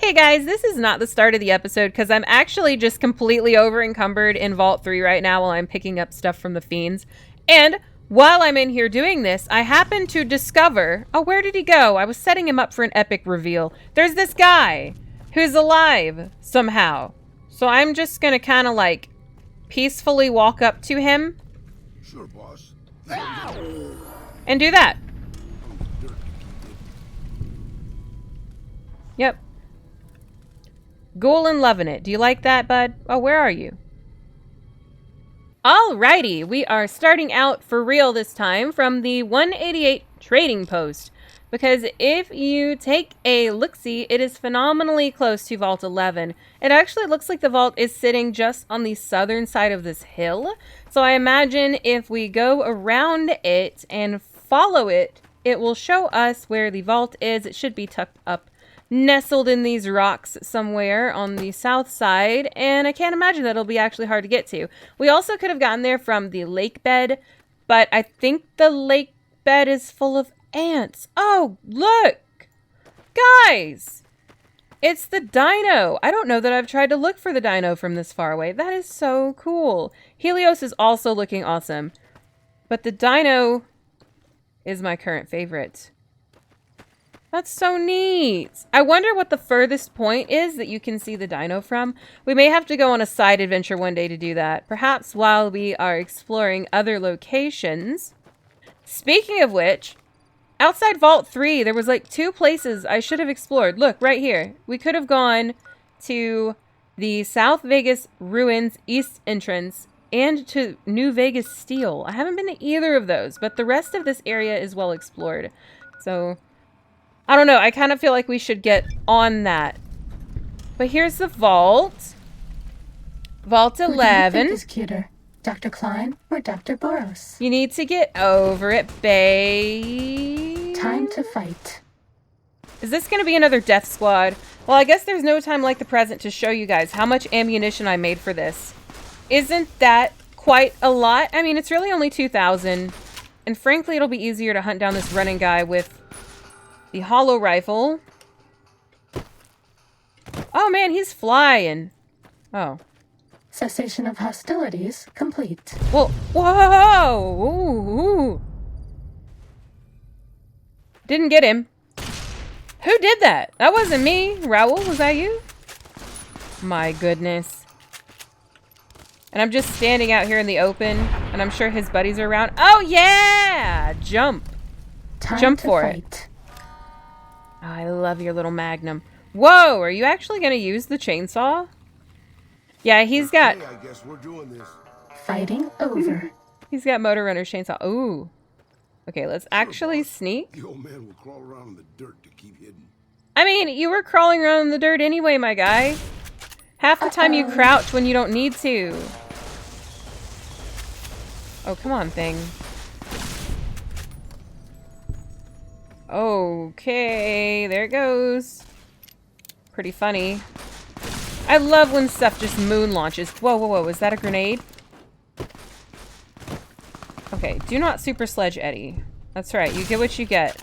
Hey guys, this is not the start of the episode because I'm actually just completely over encumbered in Vault 3 right now while I'm picking up stuff from the Fiends. And while I'm in here doing this, I happen to discover... Oh, where did he go? I was setting him up for an epic reveal. There's this guy who's alive somehow. So I'm just gonna kind of like peacefully walk up to him. Sure, boss. And do that. Yep. Ghoul and loving it. Do you like that, bud? Oh, where are you? Alrighty, we are starting out for real this time from the 188 trading post. Because if you take a look-see, it is phenomenally close to Vault 11. It actually looks like the vault is sitting just on the southern side of this hill. So I imagine if we go around it and follow it, it will show us where the vault is. It should be tucked up, nestled in these rocks somewhere on the south side, and I can't imagine that it'll be actually hard to get to. We also could have gotten there from the lake bed, but I think the lake bed is full of ants. Oh, look! Guys! It's the dino! I don't know that I've tried to look for the dino from this far away. That is so cool. Helios is also looking awesome, but the dino is my current favorite. That's so neat. I wonder what the furthest point is that you can see the dino from. We may have to go on a side adventure one day to do that. Perhaps while we are exploring other locations. Speaking of which, outside Vault 3, there was like 2 places I should have explored. Look, right here. We could have gone to the South Vegas Ruins East entrance and to New Vegas Steel. I haven't been to either of those, but the rest of this area is well explored. So I don't know. I kind of feel like we should get on that. But here's the vault. Vault 11. Who do you think is cuter, Dr. Klein or Dr. Boros? You need to get over it, babe. Time to fight. Is this going to be another death squad? Well, I guess there's no time like the present to show you guys how much ammunition I made for this. Isn't that quite a lot? I mean, it's really only 2,000. And frankly, it'll be easier to hunt down this running guy with the hollow rifle. Oh man, he's flying. Oh. Cessation of hostilities complete. Well, whoa! Ooh, ooh. Didn't get him. Who did that? That wasn't me. Raoul, was that you? My goodness. And I'm just standing out here in the open, and I'm sure his buddies are around. Oh yeah! Jump. Jump for it. Oh, I love your little magnum. Whoa, are you actually going to use the chainsaw? Yeah, he's got... Hey, I guess we're doing this. Fighting over. He's got Motor Runner's chainsaw. Ooh. Okay, let's actually sneak. The old man will crawl around in the dirt to keep hidden. I mean, you were crawling around in the dirt anyway, my guy. Half the time you crouch when you don't need to. Oh, come on, thing. Okay, there it goes. Pretty funny. I love when stuff just moon launches. Whoa, whoa, whoa. Is that a grenade? Okay, do not super sledge Eddie. That's right, you get what you get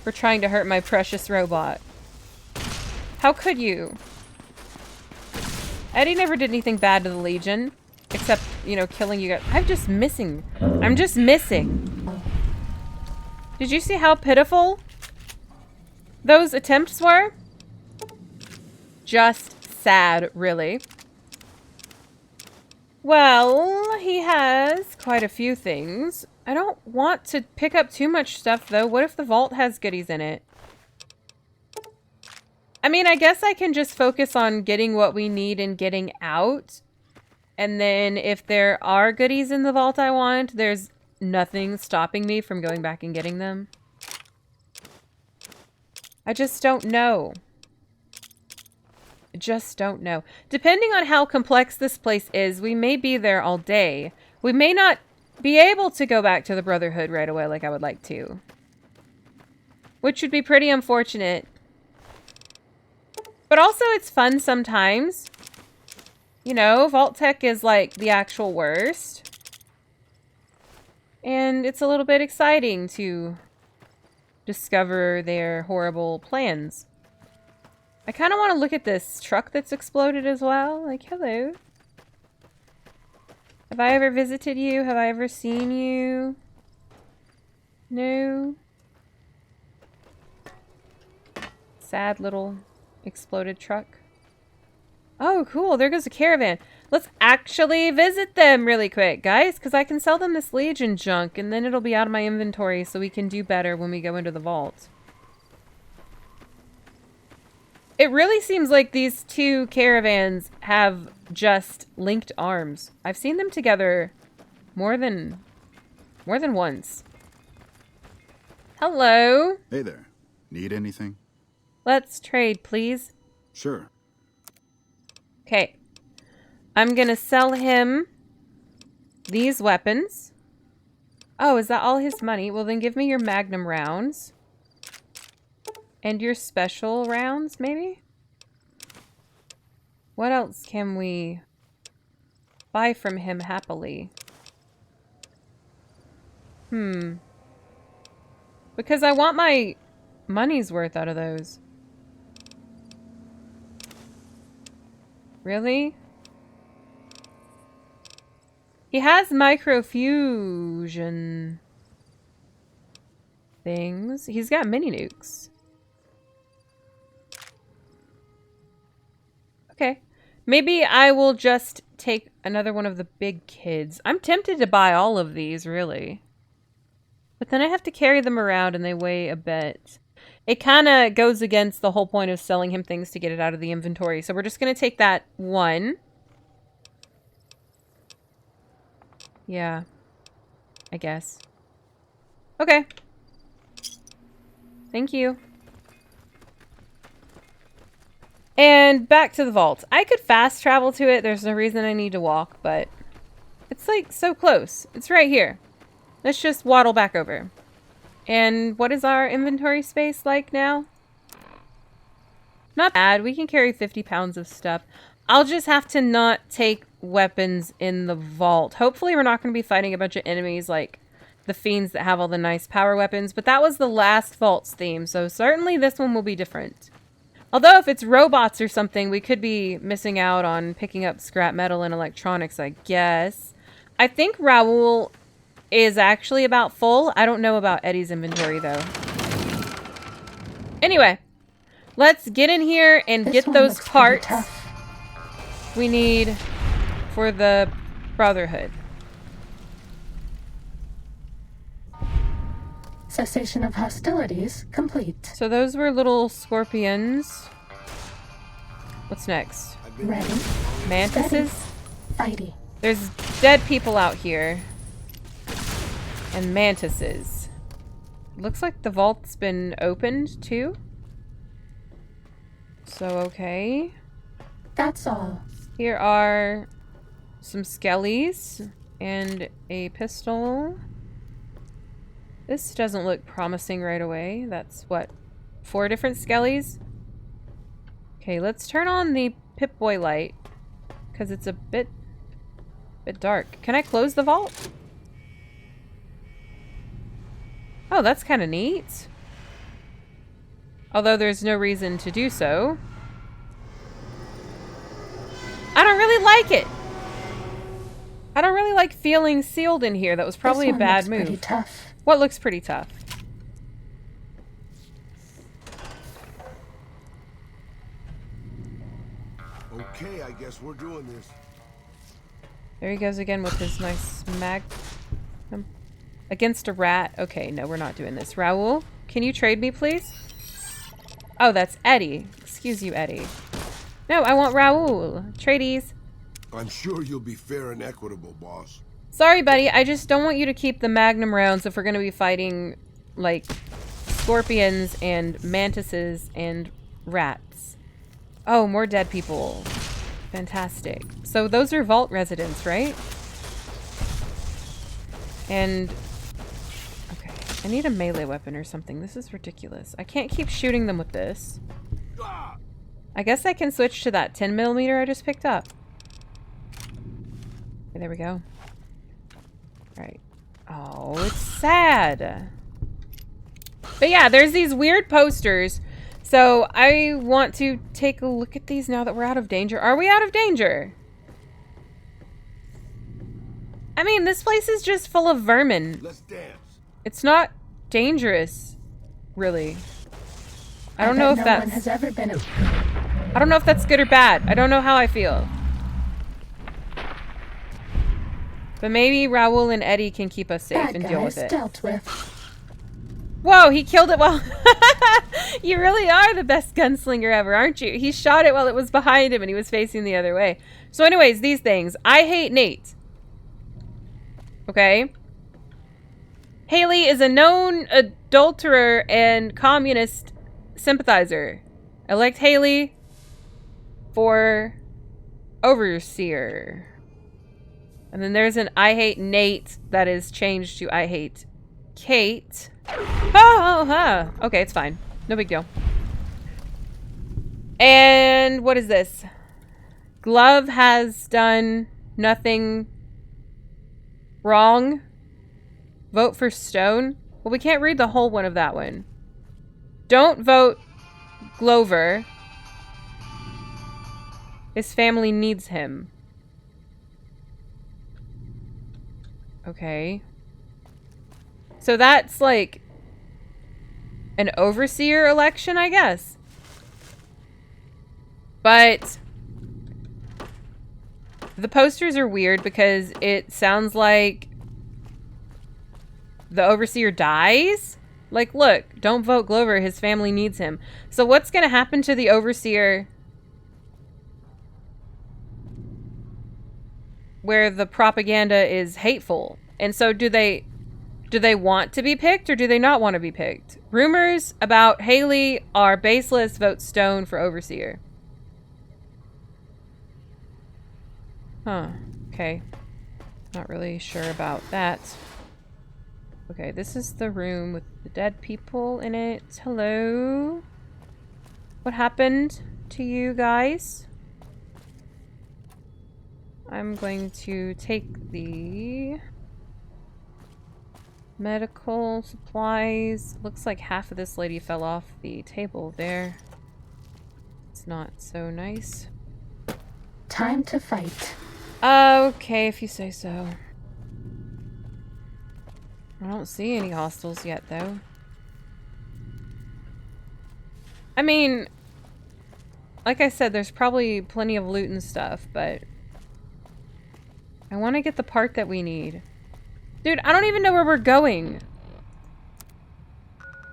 for trying to hurt my precious robot. How could you? Eddie never did anything bad to the Legion. Except, you know, killing you guys. I'm just missing. Did you see how pitiful those attempts were? Just sad, really. Well, he has quite a few things. I don't want to pick up too much stuff, though. What if the vault has goodies in it? I mean, I guess I can just focus on getting what we need and getting out. And then if there are goodies in the vault I want, there's nothing stopping me from going back and getting them. I just don't know. I just don't know. Depending on how complex this place is, we may be there all day. We may not be able to go back to the Brotherhood right away like I would like to. Which would be pretty unfortunate. But also it's fun sometimes. You know, Vault Tech is like the actual worst. And it's a little bit exciting to discover their horrible plans. I kind of want to look at this truck that's exploded as well. Like, hello. Have I ever visited you? Have I ever seen you? No. Sad little exploded truck. Oh, cool. There goes a caravan. Let's actually visit them really quick, guys, because I can sell them this Legion junk, and then it'll be out of my inventory so we can do better when we go into the vault. It really seems like these two caravans have just linked arms. I've seen them together more than once. Hello. Hey there. Need anything? Let's trade, please. Sure. Okay. I'm gonna sell him these weapons. Oh, is that all his money? Well, then give me your magnum rounds. And your special rounds, maybe? What else can we buy from him happily? Because I want my money's worth out of those. Really? He has microfusion things. He's got mini nukes. Okay. Maybe I will just take another one of the big kids. I'm tempted to buy all of these, really. But then I have to carry them around and they weigh a bit. It kind of goes against the whole point of selling him things to get it out of the inventory. So we're just going to take that one. Yeah. I guess. Okay. Thank you. And back to the vault. I could fast travel to it. There's no reason I need to walk, but it's like so close. It's right here. Let's just waddle back over. And what is our inventory space like now? Not bad. We can carry 50 pounds of stuff. I'll just have to not take weapons in the vault. Hopefully we're not going to be fighting a bunch of enemies like the fiends that have all the nice power weapons. But that was the last vault's theme, so certainly this one will be different. Although if it's robots or something, we could be missing out on picking up scrap metal and electronics, I guess. I think Raoul is actually about full. I don't know about Eddie's inventory, though. Anyway, let's get in here and get those parts we need for the Brotherhood. Cessation of hostilities complete. So those were little scorpions. What's next? Ready. Mantises? Fighty. There's dead people out here. And mantises. Looks like the vault's been opened too. So, okay. That's all. Here are some skellies and a pistol. This doesn't look promising right away. That's what? 4 different skellies? Okay, let's turn on the Pip-Boy light. Because it's a bit dark. Can I close the vault? Oh, that's kind of neat. Although there's no reason to do so. I don't really like it. I don't really like feeling sealed in here. That was probably a bad move. Pretty tough. What looks pretty tough? Okay, I guess we're doing this. There he goes again with his nice mag. Against a rat. Okay, no, we're not doing this. Raoul, can you trade me, please? Oh, that's Eddie. Excuse you, Eddie. No, I want Raoul. Tradies. I'm sure you'll be fair and equitable, boss. Sorry, buddy. I just don't want you to keep the magnum rounds if we're going to be fighting, like, scorpions and mantises and rats. Oh, more dead people. Fantastic. So those are vault residents, right? And... okay. I need a melee weapon or something. This is ridiculous. I can't keep shooting them with this. I guess I can switch to that 10mm I just picked up. Okay, there we go. Alright. Oh, it's sad. But yeah, there's these weird posters So I want to take a look at these now that we're out of danger. Are we out of danger? I mean, this place is just full of vermin. Let's dance. It's not dangerous, really. I don't bet know if no that's... one has ever been I don't know if that's good or bad. I don't know how I feel. But maybe Raoul and Eddie can keep us safe bad and guys deal with it. dealt with. Whoa, he killed it while... You really are the best gunslinger ever, aren't you? He shot it while it was behind him and he was facing the other way. So anyways, these things. I hate Nate. Okay? Haley is a known adulterer and communist sympathizer. Elect Haley for overseer. And then there's an I hate Nate that is changed to I hate Kate. Oh. Okay, it's fine. No big deal. And what is this? Glove has done nothing wrong. Vote for Stone. Well, we can't read the whole one of that one. Don't vote Glover. His family needs him. Okay. So that's like an overseer election, I guess. But the posters are weird because it sounds like the overseer dies. Like, look, don't vote Glover. His family needs him. So what's going to happen to the overseer where the propaganda is hateful? And so do they want to be picked or do they not want to be picked? Rumors about Haley are baseless. Vote Stone for overseer. Huh. Okay. Not really sure about that. Okay, this is the room with the dead people in it. Hello? What happened to you guys? I'm going to take the medical supplies. Looks like half of this lady fell off the table there. It's not so nice. Time to fight. Okay, if you say so. I don't see any hostiles yet, though. I mean, like I said, there's probably plenty of loot and stuff, but I want to get the part that we need. Dude, I don't even know where we're going.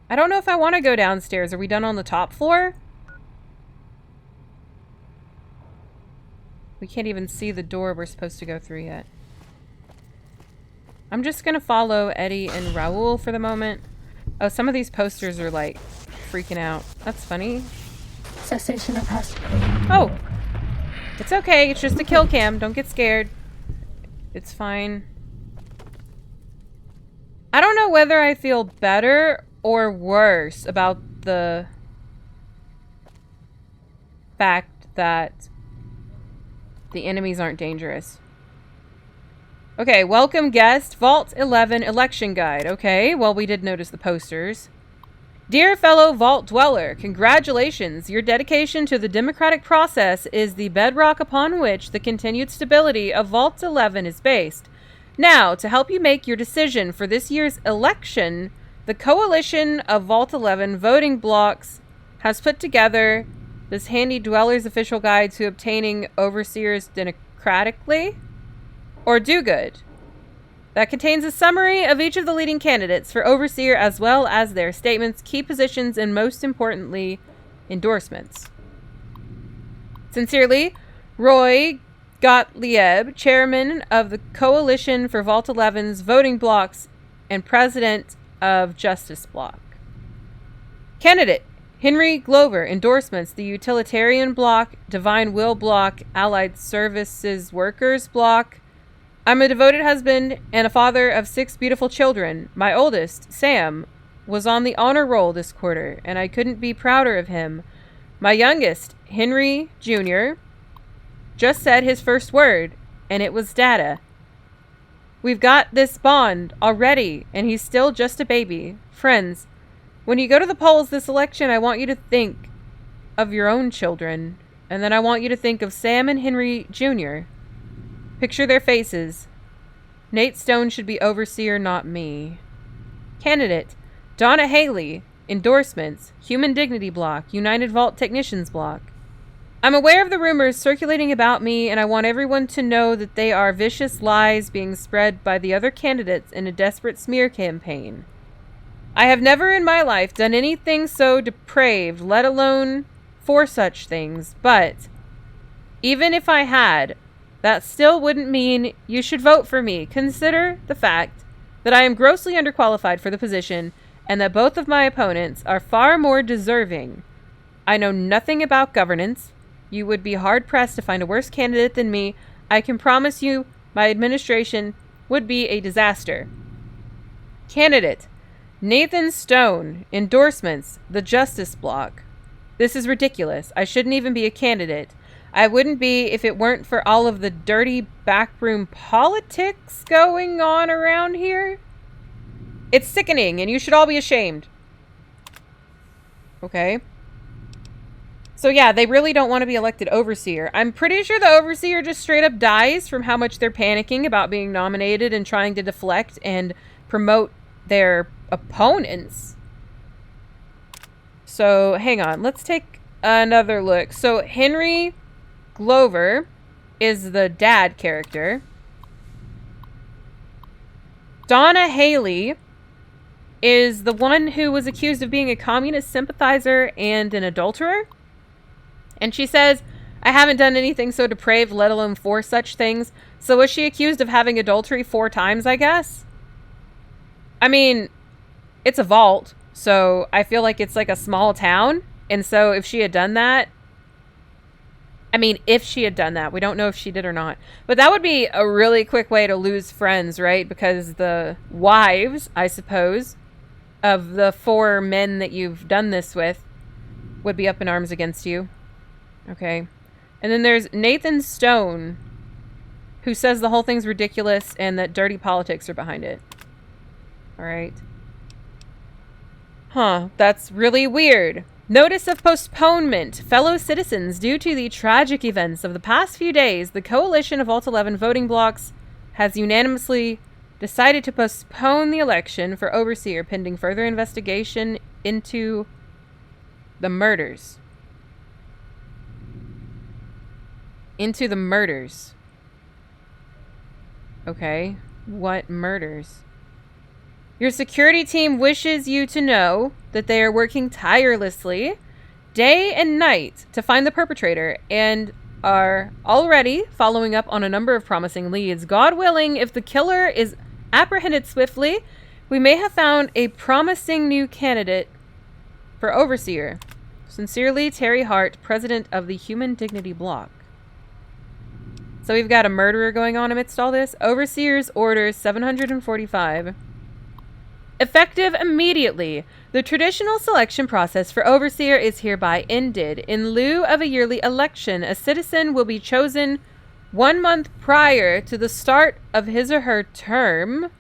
I don't know if I want to go downstairs. Are we done on the top floor? We can't even see the door we're supposed to go through yet. I'm just gonna follow Eddie and Raoul for the moment. Oh, some of these posters are like freaking out. That's funny. Cessation of hospital. Oh! It's okay. It's just a kill cam. Don't get scared. It's fine. I don't know whether I feel better or worse about the fact that the enemies aren't dangerous. Okay, welcome guest, Vault 11 election guide. Okay, well, we did notice the posters. Dear fellow Vault dweller, congratulations. Your dedication to the democratic process is the bedrock upon which the continued stability of Vault 11 is based. Now, to help you make your decision for this year's election, the Coalition of Vault 11 voting blocks has put together this handy dweller's official guide to obtaining overseers democratically or do good. That contains a summary of each of the leading candidates for overseer as well as their statements, key positions, and most importantly, endorsements. Sincerely, Roy Gottlieb, chairman of the Coalition for Vault 11's voting blocks and president of Justice Block. Candidate Henry Glover, endorsements, the Utilitarian Block, Divine Will Block, Allied Services Workers Block. I'm a devoted husband and a father of 6 beautiful children. My oldest, Sam, was on the honor roll this quarter, and I couldn't be prouder of him. My youngest, Henry Jr., just said his first word, and it was data. We've got this bond already, and he's still just a baby. Friends, When you go to the polls this election, I want you to think of your own children. And then I want you to think of Sam and Henry Jr. Picture their faces. Nate Stone should be overseer, not me. Candidate, Donna Haley. Endorsements, Human Dignity Block, United Vault Technicians Block. I'm aware of the rumors circulating about me, and I want everyone to know that they are vicious lies being spread by the other candidates in a desperate smear campaign. I have never in my life done anything so depraved, let alone for such things, but even if I had, that still wouldn't mean you should vote for me. Consider the fact that I am grossly underqualified for the position and that both of my opponents are far more deserving. I know nothing about governance. You would be hard-pressed to find a worse candidate than me. I can promise you my administration would be a disaster. Candidate, Nathan Stone. Endorsements, the Justice Block. This is ridiculous. I shouldn't even be a candidate. I wouldn't be if it weren't for all of the dirty backroom politics going on around here. It's sickening, and you should all be ashamed. Okay. So yeah, they really don't want to be elected overseer. I'm pretty sure the overseer just straight up dies from how much they're panicking about being nominated and trying to deflect and promote their opponents. So, hang on. Let's take another look. So, Henry Glover is the dad character. Donna Haley is the one who was accused of being a communist sympathizer and an adulterer. And she says, I haven't done anything so depraved, let alone for such things. So was she accused of having adultery 4 times, I guess? I mean, it's a vault, so I feel like it's like a small town. And so if she had done that, I mean, if she had done that, we don't know if she did or not. But that would be a really quick way to lose friends, right? Because the wives, I suppose, of the 4 men that you've done this with would be up in arms against you. Okay. And then there's Nathan Stone, who says the whole thing's ridiculous and that dirty politics are behind it. Alright. Huh, that's really weird. Notice of postponement. Fellow citizens, due to the tragic events of the past few days, the coalition of Alt 11 voting blocks has unanimously decided to postpone the election for overseer pending further investigation into the murders. Into the murders. Okay. What murders? Your security team wishes you to know that they are working tirelessly, day and night, to find the perpetrator and are already following up on a number of promising leads. God willing, if the killer is apprehended swiftly, we may have found a promising new candidate for overseer. Sincerely, Terry Hart, president of the Human Dignity Block. So we've got a murderer going on amidst all this. Overseer's Order 745. Effective immediately. The traditional selection process for overseer is hereby ended. In lieu of a yearly election, a citizen will be chosen 1 month prior to the start of his or her term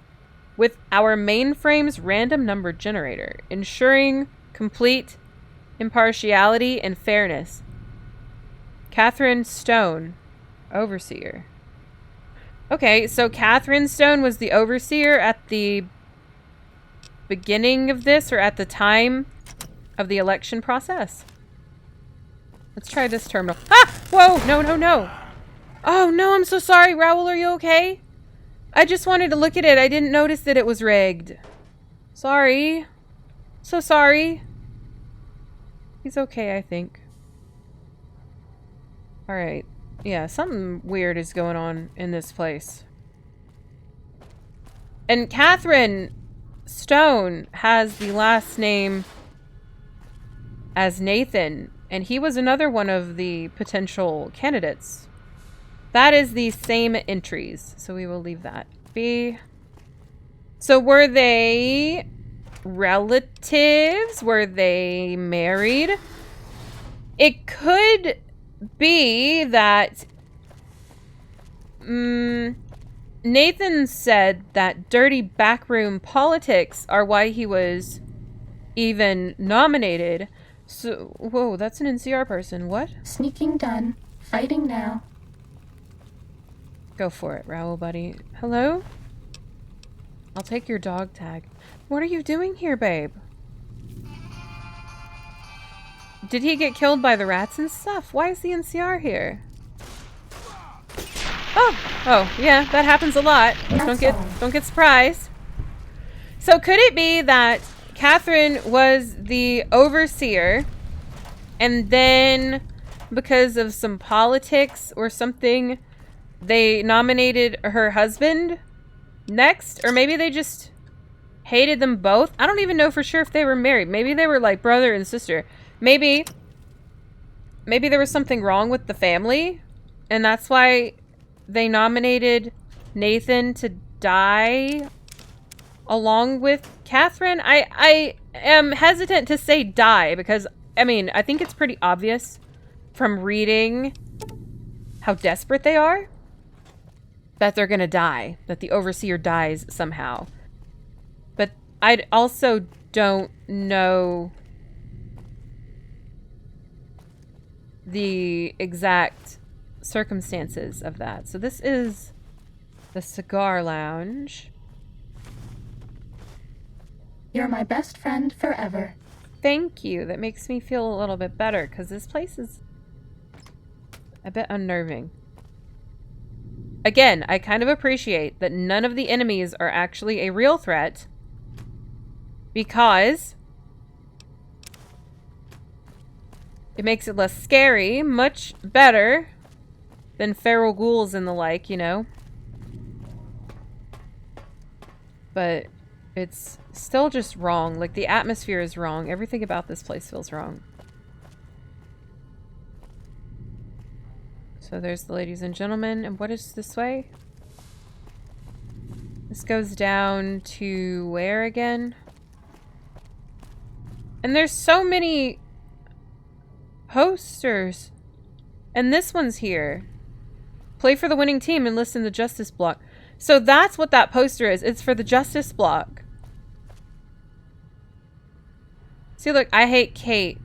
with our mainframe's random number generator, ensuring complete impartiality and fairness. Catherine Stone, overseer. Okay, so Catherine Stone was the overseer at the beginning of this, or at the time of the election process. Let's try this terminal. Ah! Whoa! No, no, no! Oh, no, I'm so sorry, Raoul. Are you okay? I just wanted to look at it. I didn't notice that it was rigged. Sorry. So sorry. He's okay, I think. Alright. Yeah, something weird is going on in this place. And Catherine Stone has the last name as Nathan, and he was another one of the potential candidates. That is the same entries, so we will leave that be. So were they relatives? Were they married? It could be that Nathan said that dirty backroom politics are why he was even nominated. So, whoa, that's an NCR person. What? Sneaking done. Fighting now. Go for it, Raoul, buddy. Hello? I'll take your dog tag. What are you doing here, babe? Did he get killed by the rats and stuff? Why is the NCR here? Oh, yeah, that happens a lot. Don't get surprised. So could it be that Catherine was the overseer, and then because of some politics or something, they nominated her husband next? Or maybe they just hated them both? I don't even know for sure if they were married. Maybe they were like brother and sister. Maybe there was something wrong with the family, and that's why they nominated Nathan to die along with Catherine. I am hesitant to say die because, I mean, I think it's pretty obvious from reading how desperate they are that they're gonna die, that the overseer dies somehow. But I also don't know the exact circumstances of that. So this is the cigar lounge. You're my best friend forever. Thank you. That makes me feel a little bit better because this place is a bit unnerving. Again, I kind of appreciate that none of the enemies are actually a real threat because it makes it less scary, much better than feral ghouls and the like, you know. But it's still just wrong. Like, the atmosphere is wrong. Everything about this place feels wrong. So there's the ladies and gentlemen. And what is this way? This goes down to where again? And there's so many posters. And this one's here. Play for the winning team and listen to Justice Block. So that's what that poster is. It's for the Justice Block. See, look, I hate Kate.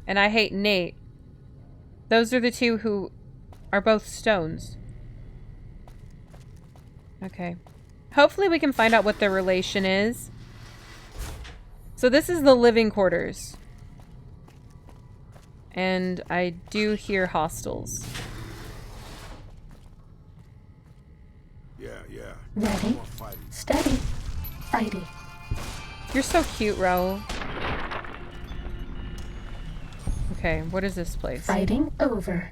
And I hate Nate. Those are the two who are both stones. Okay. Hopefully we can find out what their relation is. So this is the living quarters. And I do hear hostels. Yeah. Ready, steady, fighty. You're so cute, Raoul. Okay, what is this place? Fighting over.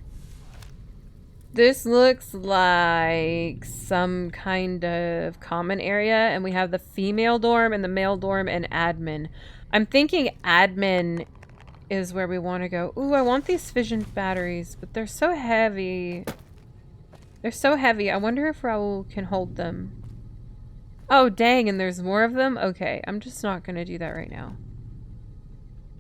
This looks like some kind of common area, and we have the female dorm and the male dorm and admin. I'm thinking admin is where we want to go. Ooh, I want these fission batteries, but they're so heavy. They're so heavy. I wonder if Raoul can hold them. Oh, dang, and there's more of them? Okay, I'm just not going to do that right now.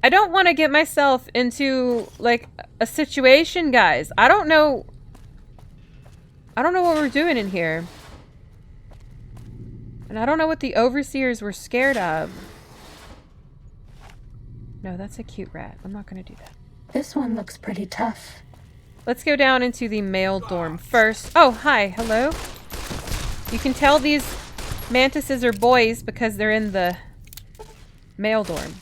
I don't want to get myself into, like, a situation, guys. I don't know what we're doing in here. And I don't know what the overseers were scared of. No, that's a cute rat. I'm not going to do that. This one looks pretty tough. Let's go down into the male dorm first. Oh, hi. Hello. You can tell these mantises are boys because they're in the male dorm.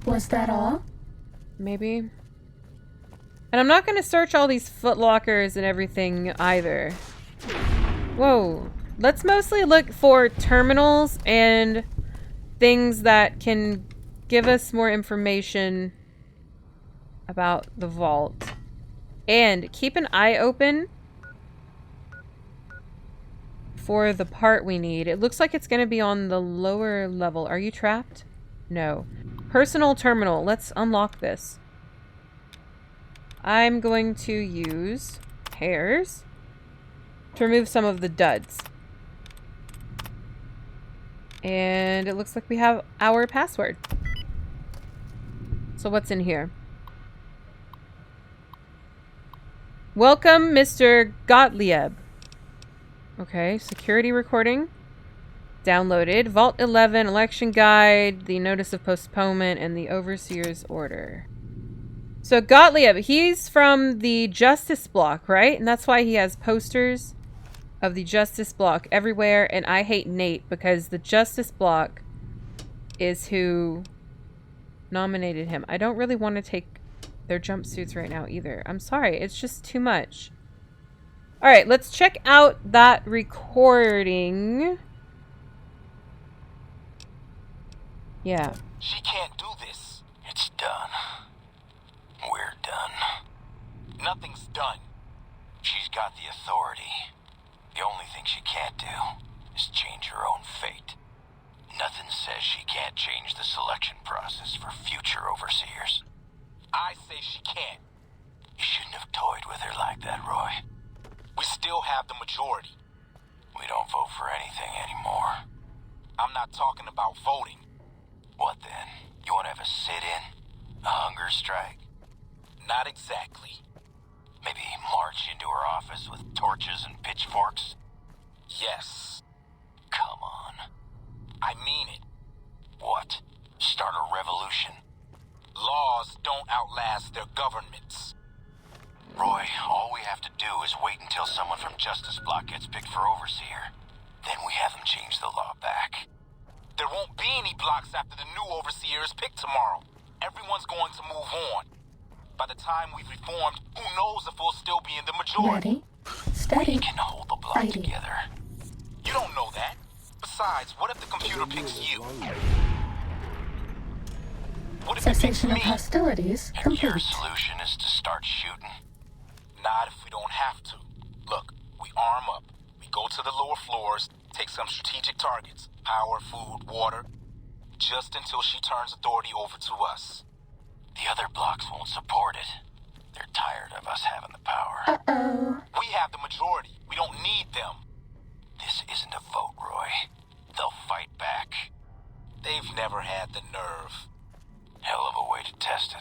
Was that all? Maybe. And I'm not going to search all these footlockers and everything either. Whoa. Let's mostly look for terminals and things that can give us more information about the vault. And keep an eye open for the part we need. It looks like it's going to be on the lower level. Are you trapped? No. Personal terminal. Let's unlock this. I'm going to use hairs to remove some of the duds. And it looks like we have our password. So what's in here? Welcome, Mr. Gottlieb. Okay, security recording. Downloaded. Vault 11, election guide, the notice of postponement, and the overseer's order. So Gottlieb, he's from the Justice Block, right? And that's why he has posters of the Justice Block everywhere. And I hate Nate because the Justice Block is who nominated him. I don't really want to take their jumpsuits right now either. I'm sorry. It's just too much. All right, let's check out that recording. Yeah. She can't do this. It's done. We're done. Nothing's done. She's got the authority. The only thing she can't do is change her own fate. Nothing says she can't change the selection process for future overseers. I say she can't. You shouldn't have toyed with her like that, Roy. We still have the majority. We don't vote for anything anymore. I'm not talking about voting. What then? You want to have a sit-in? A hunger strike? Not exactly. Maybe march into her office with torches and pitchforks? Yes. Come on. I mean it. What? Start a revolution? Laws don't outlast their governments. Roy, all we have to do is wait until someone from Justice Block gets picked for overseer. Then we have them change the law back. There won't be any blocks after the new overseer is picked tomorrow. Everyone's going to move on. By the time we've reformed, who knows if we'll still be in the majority. Ready, steady, We can hold the block fighting. together. You don't know that. Besides, what if the computer picks you? What if it picks Cessation of me? hostilities And your complete. solution is to start shooting? Not if we don't have to. Look, we arm up. We go to the lower floors, take some strategic targets. Power, food, water. Just until she turns authority over to us. The other blocks won't support it. They're tired of us having the power. Uh-oh. We have the majority. We don't need them. This isn't a vote, Roy. They'll fight back. They've never had the nerve. Hell of a way to test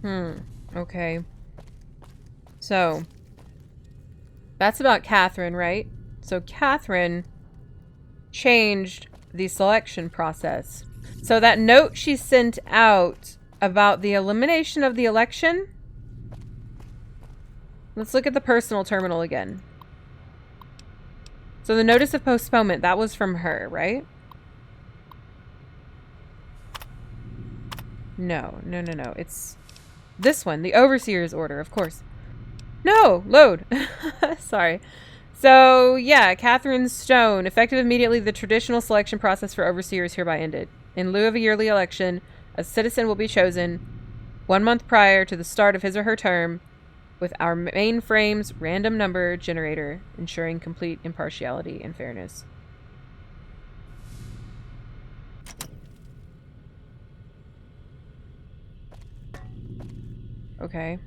it. Okay. So, that's about Catherine, right? So Catherine changed the selection process. So that note she sent out about the elimination of the election. Let's look at the personal terminal again. So the notice of postponement, that was from her, right? No. It's this one, the overseer's order, of course. No, load. Sorry. So, yeah, Catherine Stone. Effective immediately, the traditional selection process for overseers hereby ended. In lieu of a yearly election, a citizen will be chosen 1 month prior to the start of his or her term with our mainframe's random number generator, ensuring complete impartiality and fairness. Okay.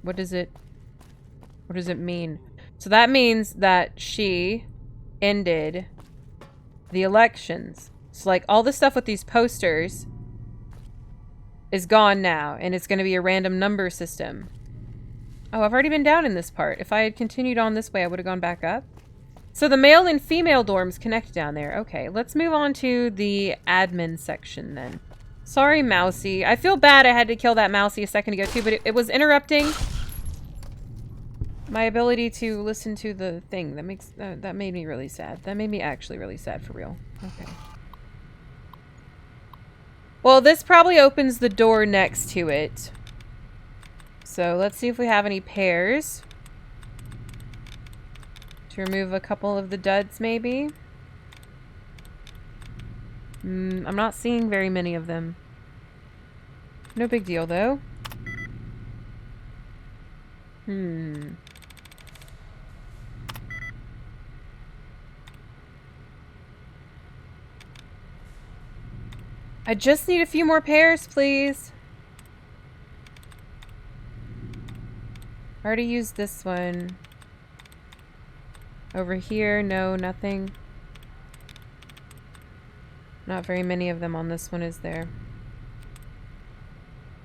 What does it mean? So that means that she ended the elections. So like all the stuff with these posters is gone now, and it's going to be a random number system. Oh, I've already been down in this part. If I had continued on this way, I would have gone back up. So the male and female dorms connect down there. Okay, let's move on to the admin section then. Sorry, Mousy. I feel bad I had to kill that Mousy a second ago too, but it was interrupting my ability to listen to the thing. That made me really sad. That made me actually really sad for real. Okay. Well, this probably opens the door next to it. So let's see if we have any pairs. To remove a couple of the duds, maybe. I'm not seeing very many of them. No big deal, though. I just need a few more pairs, please. I already used this one. Over here, no, nothing. Not very many of them on this one, is there?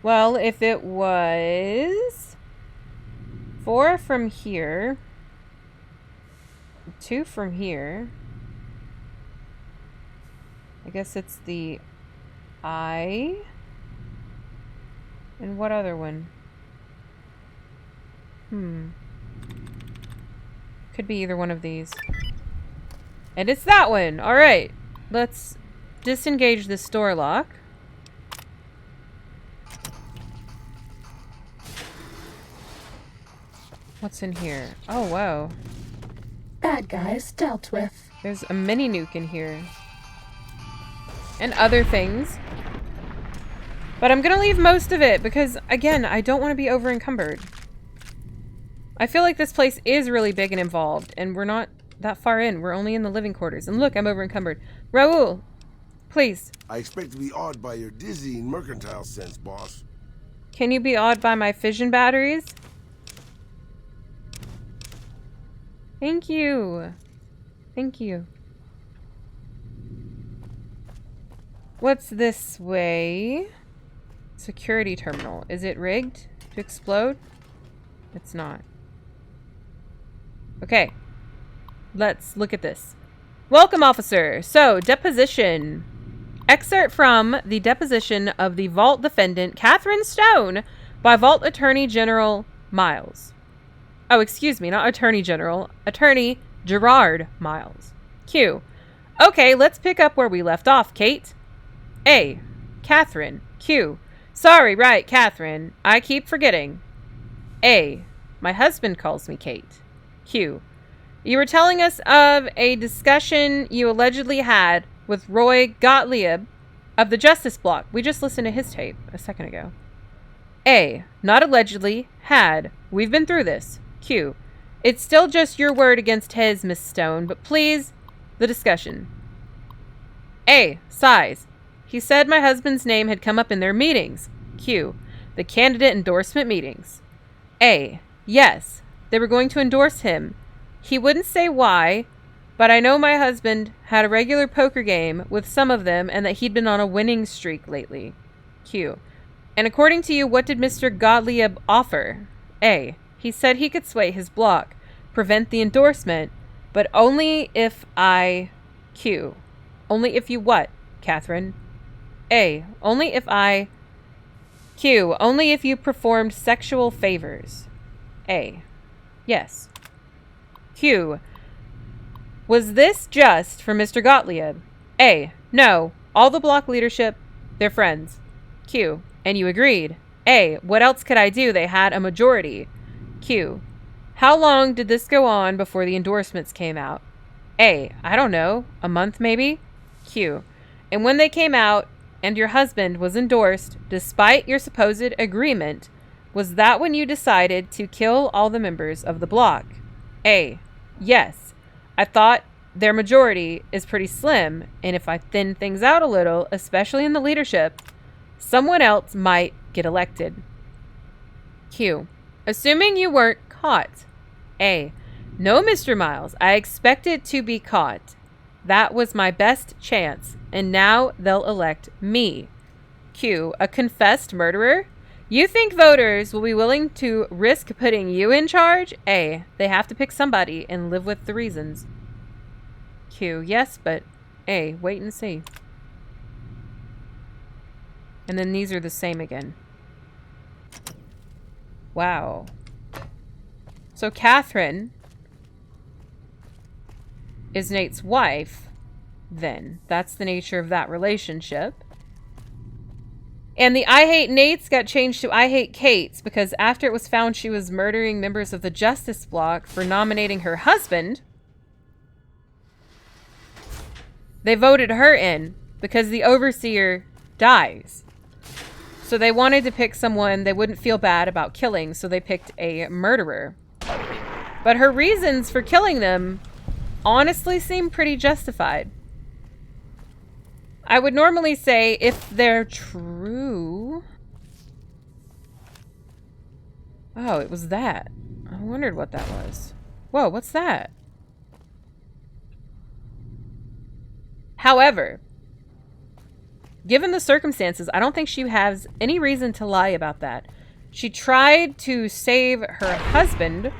Well, if it was 4 from here. 2 from here. I guess it's the I. And what other one? Could be either one of these. And it's that one! Alright. Let's disengage this door lock. What's in here? Oh, wow. Bad guys dealt with. There's a mini nuke in here. And other things. But I'm gonna leave most of it because, again, I don't want to be over encumbered. I feel like this place is really big and involved, and we're not that far in. We're only in the living quarters. And look, I'm over encumbered. Raoul, please. I expect to be awed by your dizzying mercantile sense, boss. Can you be awed by my fission batteries? Thank you. Thank you. What's this way? Security terminal. Is it rigged to explode? It's not. Okay. Let's look at this. Welcome, officer. So, deposition. Excerpt from the deposition of the Vault defendant, Catherine Stone, by Vault Attorney General Miles. Oh, excuse me, not Attorney General. Attorney Gerard Miles. Q. Okay, let's pick up where we left off, Kate. A. Catherine. Q. Sorry, right, Catherine. I keep forgetting. A. My husband calls me Kate. Q. You were telling us of a discussion you allegedly had with Roy Gottlieb of the Justice Block. We just listened to his tape a second ago. A. Not allegedly. Had. We've been through this. Q. It's still just your word against his, Miss Stone, but please, the discussion. A. Size. He said my husband's name had come up in their meetings. Q. The candidate endorsement meetings. A. Yes. They were going to endorse him. He wouldn't say why, but I know my husband had a regular poker game with some of them and that he'd been on a winning streak lately. Q. And according to you, what did Mr. Gottlieb offer? A. He said he could sway his block, prevent the endorsement, but only if I... Q. Only if you what, Catherine? A. Only if I... Q. Only if you performed sexual favors. A. Yes. Q. Was this just for Mr. Gottlieb? A. No. All the block leadership, they're friends. Q. And you agreed. A. What else could I do? They had a majority. Q. How long did this go on before the endorsements came out? A. I don't know. A month maybe? Q. And when they came out and your husband was endorsed despite your supposed agreement, was that when you decided to kill all the members of the block? A. Yes. I thought their majority is pretty slim, and if I thin things out a little, especially in the leadership, someone else might get elected. Q. Assuming you weren't caught. A. No, Mr. Miles. I expected to be caught. That was my best chance, and now they'll elect me. Q. A confessed murderer? You think voters will be willing to risk putting you in charge? A. They have to pick somebody and live with the reasons. Q. Yes, but A. Wait and see. And then these are the same again. Wow. So Catherine is Nate's wife, then. That's the nature of that relationship. And the I Hate Nate's got changed to I Hate Kate's because after it was found she was murdering members of the Justice Block for nominating her husband, they voted her in because the overseer dies. So they wanted to pick someone they wouldn't feel bad about killing, so they picked a murderer. But her reasons for killing them honestly seem pretty justified. I would normally say if they're true... Oh, it was that. I wondered what that was. Whoa, what's that? However, given the circumstances, I don't think she has any reason to lie about that. She tried to save her husband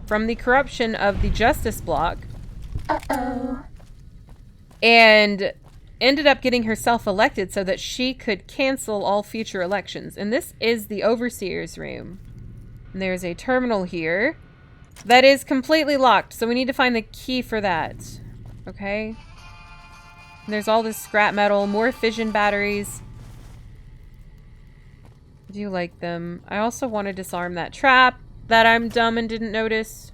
from the corruption of the Justice Bloc. Uh-oh. And ended up getting herself elected so that she could cancel all future elections. And this is the Overseer's room. And there's a terminal here that is completely locked, so we need to find the key for that. Okay? And there's all this scrap metal, more fission batteries. I do like them. I also want to disarm that trap that I'm dumb and didn't notice.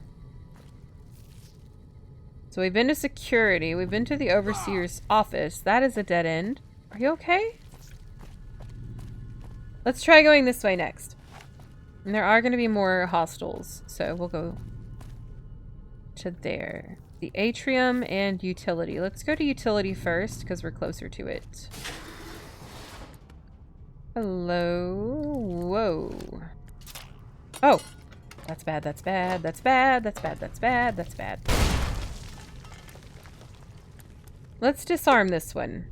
So we've been to security. We've been to the Overseer's office. That is a dead end. Are you okay? Let's try going this way next. And there are going to be more hostels, so we'll go to there. The atrium and utility. Let's go to utility first because we're closer to it. Hello. Whoa. Oh. That's bad, that's bad, that's bad, that's bad, that's bad, that's bad. Let's disarm this one.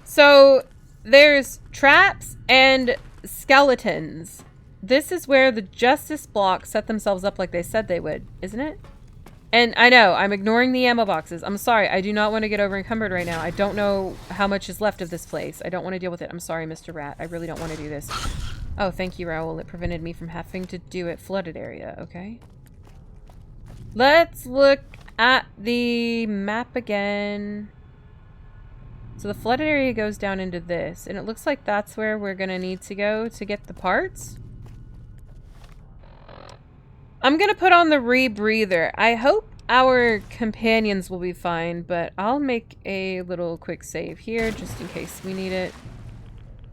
So, there's traps and skeletons. This is where the Justice Bloc set themselves up like they said they would, isn't it? And I know, I'm ignoring the ammo boxes. I'm sorry, I do not want to get over encumbered right now. I don't know how much is left of this place. I don't want to deal with it. I'm sorry, Mr. Rat. I really don't want to do this. Oh, thank you, Raoul. It prevented me from having to do it flooded area, okay? Let's look at the map again. So the flooded area goes down into this, and it looks like that's where we're gonna need to go to get the parts. I'm gonna put on the rebreather. I hope our companions will be fine, but I'll make a little quick save here just in case we need it.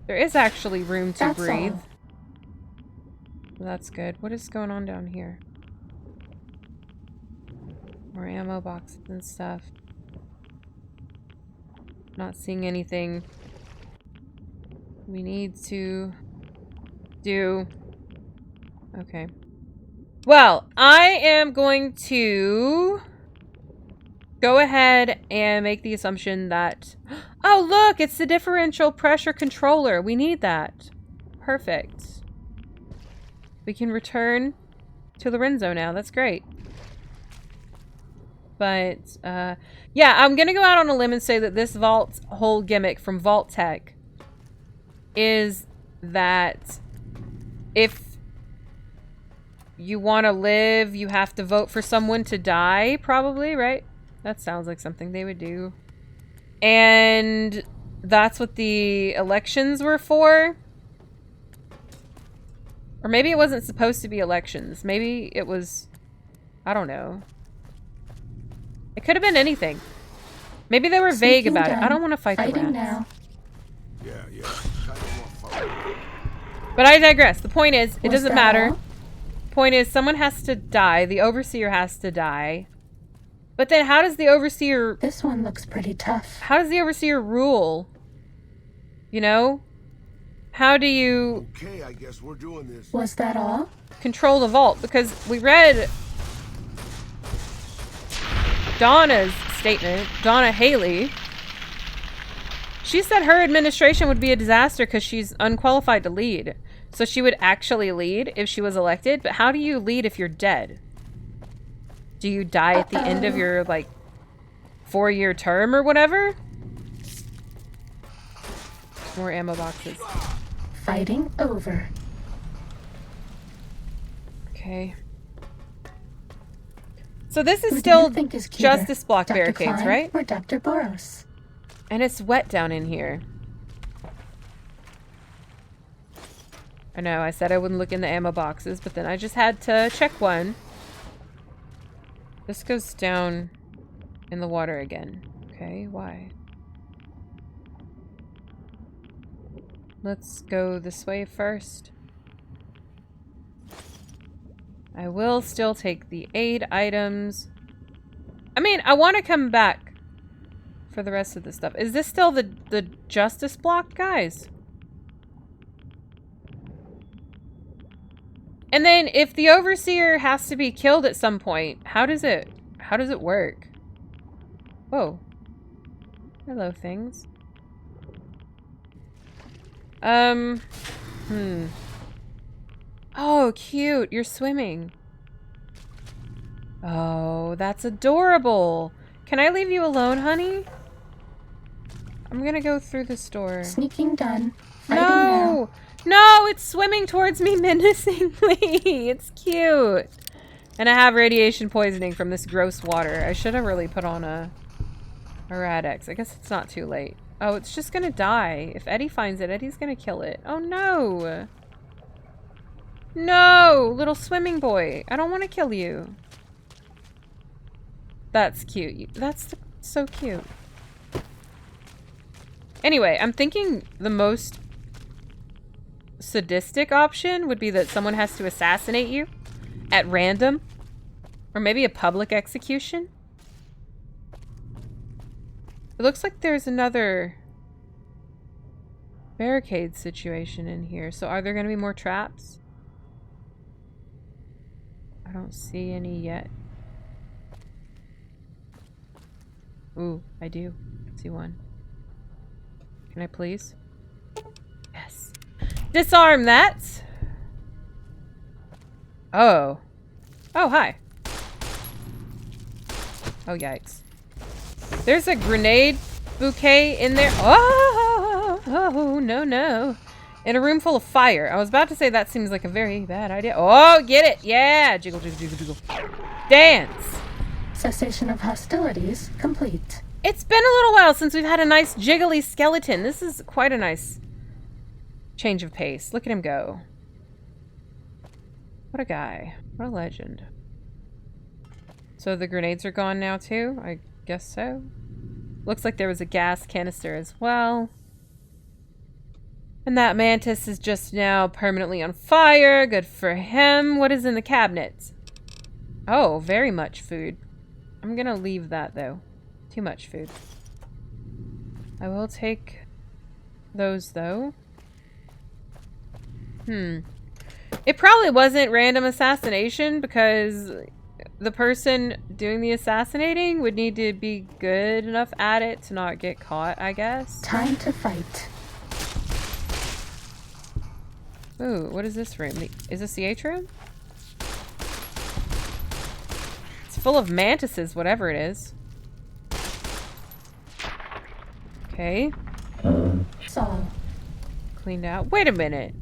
There is actually room to breathe. Well, that's good. What is going on down here? More ammo boxes and stuff. Not seeing anything we need to do. Okay. Well, I am going to go ahead and make the assumption that... Oh, look! It's the differential pressure controller. We need that. Perfect. We can return to Lorenzo now. That's great. But, yeah, I'm going to go out on a limb and say that this vault's whole gimmick from Vault Tech is that if you want to live, you have to vote for someone to die, probably, right? That sounds like something they would do. And that's what the elections were for. Or maybe it wasn't supposed to be elections. Maybe it was... I don't know. It could have been anything. Maybe they were vague about it. I don't want to fight the rats. Now. Yeah. But I digress. The point is, it Was doesn't that matter. all? Point is, someone has to die. The Overseer has to die. But then how does the Overseer... This one looks pretty tough. How does the Overseer rule? You know? How do you Okay, I guess we're doing this. Was that all? control the vault? Because we read Donna's statement, Donna Haley. She said her administration would be a disaster because she's unqualified to lead. So she would actually lead if she was elected. But how do you lead if you're dead? Do you die at the end of your, like, 4-year term or whatever? More ammo boxes. Fighting over. Okay. So this is Who do still you think is cuter, Justice Block Dr. barricades, Klein right? Or Dr. Boros? And it's wet down in here. I know, I said I wouldn't look in the ammo boxes, but then I just had to check one. This goes down in the water again. Okay, why? Let's go this way first. I will still take the aid items. I mean, I want to come back for the rest of the stuff. Is this still the Justice Block, guys? And then if the Overseer has to be killed at some point, how does it work? Whoa. Hello, things. Oh, cute. You're swimming. Oh, that's adorable. Can I leave you alone, honey? I'm gonna go through this door. Sneaking done. Fighting now. No! No, it's swimming towards me menacingly. It's cute. And I have radiation poisoning from this gross water. I should have really put on a Rad-X. I guess it's not too late. Oh, it's just gonna die. If Eddie finds it, Eddie's gonna kill it. Oh, no. No, little swimming boy. I don't want to kill you. That's cute. That's so cute. Anyway, I'm thinking the most sadistic option would be that someone has to assassinate you at random. Or maybe a public execution. It looks like there's another barricade situation in here. So are there going to be more traps? I don't see any yet. Ooh, I do. I see one. Can I please? Yes. Disarm that! Oh. Oh, hi. Oh, yikes. There's a grenade bouquet in there. Oh, no, no. In a room full of fire. I was about to say that seems like a very bad idea. Oh, get it! Yeah! Jiggle, jiggle, jiggle, jiggle. Dance! Cessation of hostilities complete. It's been a little while since we've had a nice jiggly skeleton. This is quite a nice change of pace. Look at him go. What a guy. What a legend. So the grenades are gone now too? I guess so. Looks like there was a gas canister as well. And that mantis is just now permanently on fire. Good for him. What is in the cabinet? Oh, very much food. I'm gonna leave that though. Too much food. I will take those though. It probably wasn't random assassination because the person doing the assassinating would need to be good enough at it to not get caught, I guess. Time to fight. Ooh, what is this room? Is this the atrium? It's full of mantises, whatever it is. Okay. Saul. Cleaned out. Wait a minute.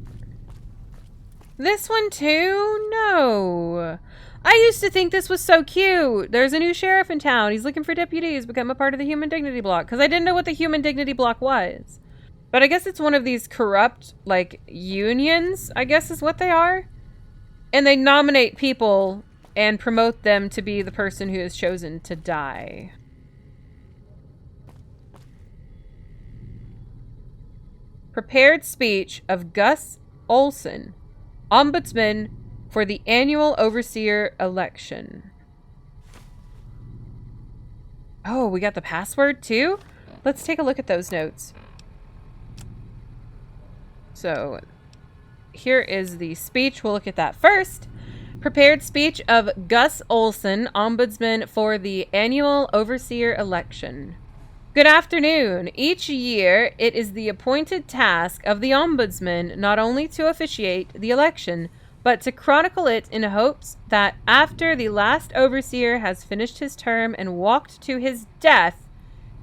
This one too? No. I used to think this was so cute. There's a new sheriff in town. He's looking for deputies. Become a part of the Human Dignity Block. Because I didn't know what the Human Dignity Block was. But I guess it's one of these corrupt, like, unions, I guess is what they are. And they nominate people and promote them to be the person who is chosen to die. Prepared speech of Gus Olson, Ombudsman for the annual Overseer election. Oh, we got the password too? Let's take a look at those notes. So, here is the speech. We'll look at that first. Prepared speech of Gus Olson, Ombudsman for the annual Overseer election. Good afternoon. Each year, it is the appointed task of the Ombudsman not only to officiate the election, but to chronicle it in hopes that after the last Overseer has finished his term and walked to his death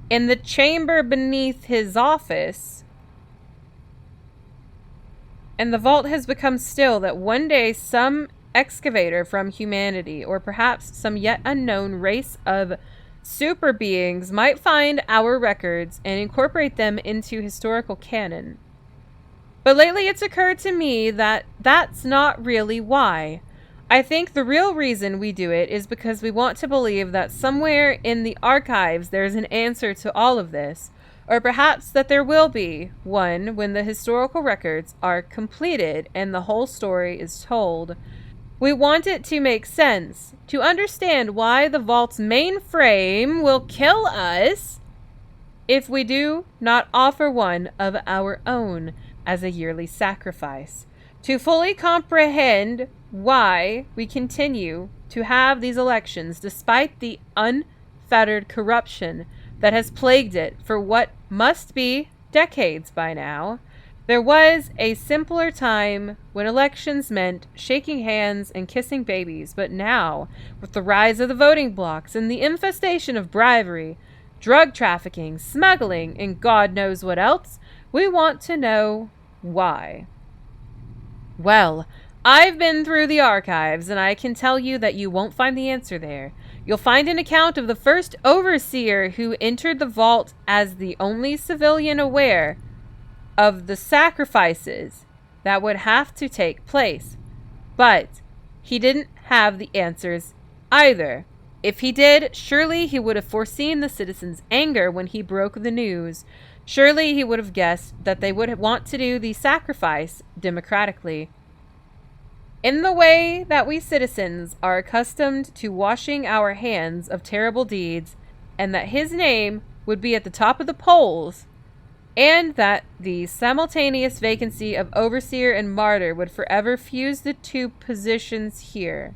in the chamber beneath his office, and the vault has become still, that one day some excavator from humanity, or perhaps some yet unknown race of super beings, might find our records and incorporate them into historical canon. But lately it's occurred to me that that's not really why. I think the real reason we do it is because we want to believe that somewhere in the archives there's an answer to all of this, or perhaps that there will be one when the historical records are completed and the whole story is told. We want it to make sense, to understand why the vault's mainframe will kill us if we do not offer one of our own as a yearly sacrifice, to fully comprehend why we continue to have these elections despite the unfettered corruption that has plagued it for what must be decades by now, There was a simpler time when elections meant shaking hands and kissing babies, but now, with the rise of the voting blocks and the infestation of bribery, drug trafficking, smuggling, and God knows what else, we want to know why. Well, I've been through the archives, and I can tell you that you won't find the answer there. You'll find an account of the first overseer who entered the vault as the only civilian aware of the sacrifices that would have to take place. But he didn't have the answers either. If he did, surely he would have foreseen the citizens' anger when he broke the news. Surely he would have guessed that they would want to do the sacrifice democratically. In the way that we citizens are accustomed to washing our hands of terrible deeds, and that his name would be at the top of the polls, and that the simultaneous vacancy of overseer and martyr would forever fuse the two positions here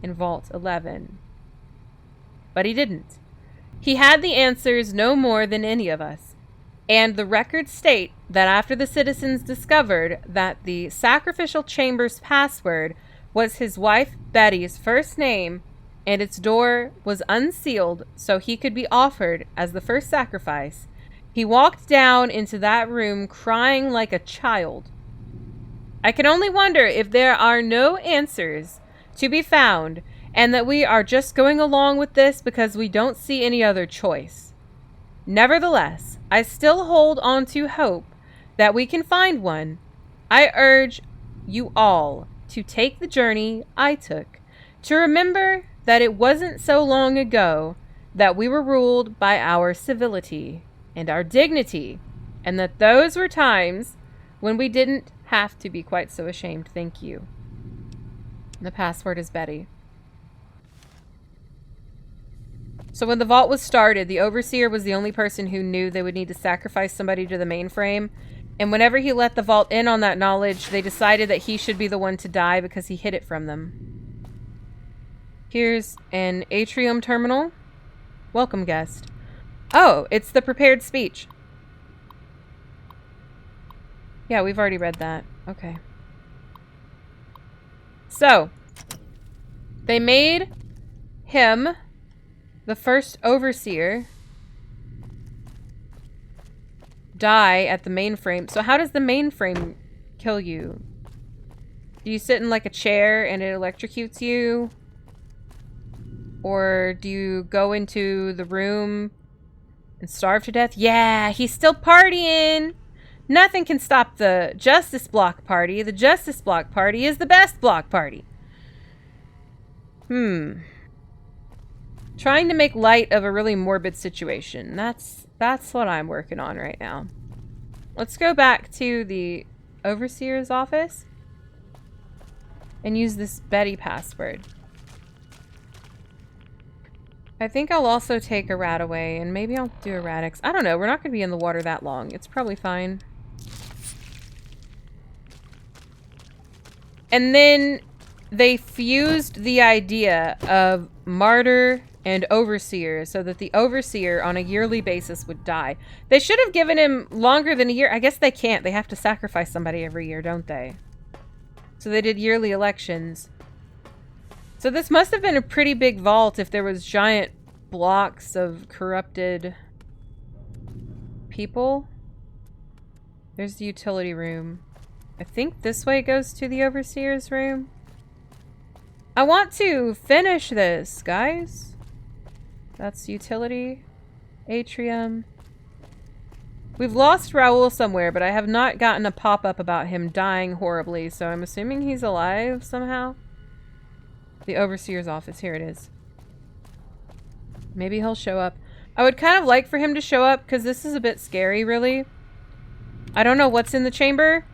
in Vault 11. But he didn't. He had the answers no more than any of us. And the records state that after the citizens discovered that the sacrificial chamber's password was his wife Betty's first name, and its door was unsealed so he could be offered as the first sacrifice, he walked down into that room crying like a child. I can only wonder if there are no answers to be found, and that we are just going along with this because we don't see any other choice. Nevertheless, I still hold on to hope that we can find one. I urge you all to take the journey I took, to remember that it wasn't so long ago that we were ruled by our civility and our dignity, and that those were times when we didn't have to be quite so ashamed. Thank you. The password is Betty. So when the vault was started, the overseer was the only person who knew they would need to sacrifice somebody to the mainframe. And whenever he let the vault in on that knowledge, they decided that he should be the one to die because he hid it from them. Here's an atrium terminal. Welcome, guest. Oh, it's the prepared speech. Yeah, we've already read that. Okay. So, they made him the first overseer die at the mainframe. So how does the mainframe kill you? Do you sit in like a chair and it electrocutes you? Or do you go into the room and starve to death? Yeah, he's still partying. Nothing can stop the Justice Block Party. The Justice Block Party is the best block party. Trying to make light of a really morbid situation. That's what I'm working on right now. Let's go back to the Overseer's office and use this Betty password. I think I'll also take a rat away, and maybe I'll do a radix. I don't know. We're not going to be in the water that long. It's probably fine. And then they fused the idea of martyr and overseer so that the overseer on a yearly basis would die. They should have given him longer than a year. I guess they can't. They have to sacrifice somebody every year, don't they? So they did yearly elections. So this must have been a pretty big vault if there was giant blocks of corrupted people. There's the utility room. I think this way goes to the overseer's room. I want to finish this, guys. That's utility. Atrium. We've lost Raoul somewhere, but I have not gotten a pop-up about him dying horribly, so I'm assuming he's alive somehow. The overseer's office. Here it is. Maybe he'll show up. I would kind of like for him to show up, because this is a bit scary, really. I don't know what's in the chamber.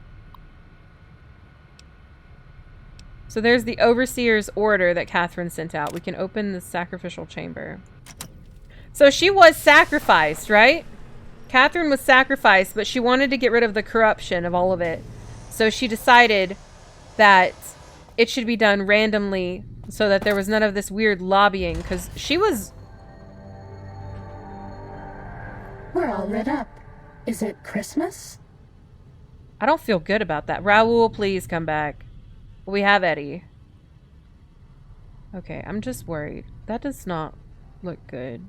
So there's the overseer's order that Catherine sent out. We can open the sacrificial chamber. So she was sacrificed, right? Catherine was sacrificed, but she wanted to get rid of the corruption of all of it. So she decided that it should be done randomly so that there was none of this weird lobbying, because she was... We're all lit up. Is it Christmas? I don't feel good about that. Raoul, please come back. We have Eddie. Okay, I'm just worried. That does not look good.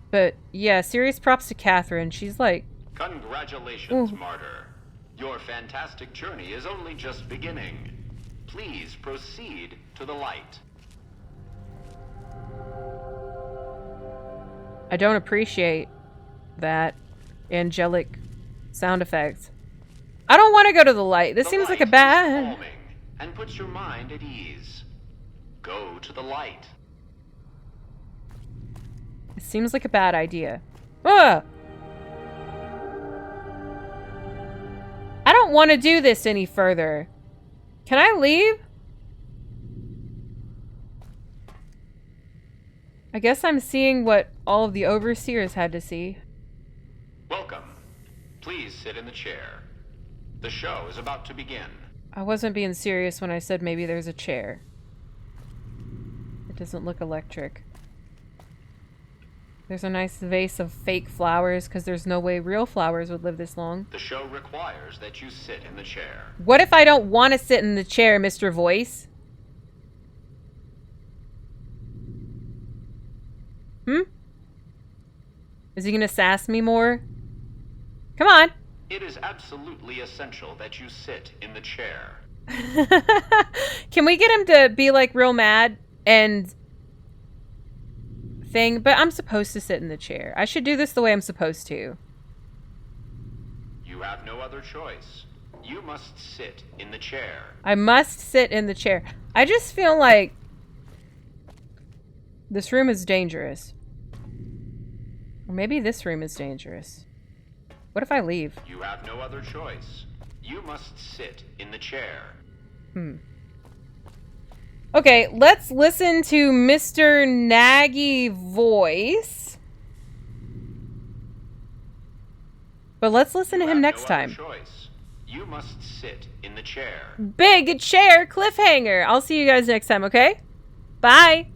But yeah, serious props to Catherine. She's like... Congratulations, Martyr. Your fantastic journey is only just beginning. Please proceed to the light. I don't appreciate that angelic sound effects. I don't want to go to the light. This seems like a bad... Calming and puts your mind at ease. Go to the light. It seems like a bad idea. Ugh! I don't want to do this any further. Can I leave? I guess I'm seeing what all of the overseers had to see. Welcome. Please sit in the chair. The show is about to begin. I wasn't being serious when I said maybe there's a chair. It doesn't look electric. There's a nice vase of fake flowers because there's no way real flowers would live this long. The show requires that you sit in the chair. What if I don't want to sit in the chair, Mr. Voice? Is he gonna sass me more? Come on! It is absolutely essential that you sit in the chair. Can we get him to be like real mad and thing? But I'm supposed to sit in the chair. I should do this the way I'm supposed to. You have no other choice. You must sit in the chair. I must sit in the chair. I just feel like this room is dangerous. Or maybe this room is dangerous. What if I leave? You have no other choice. You must sit in the chair. Okay, let's listen to Mr. Nagy voice. But let's listen to him next time. Choice. You must sit in the chair. Big chair cliffhanger. I'll see you guys next time, okay? Bye.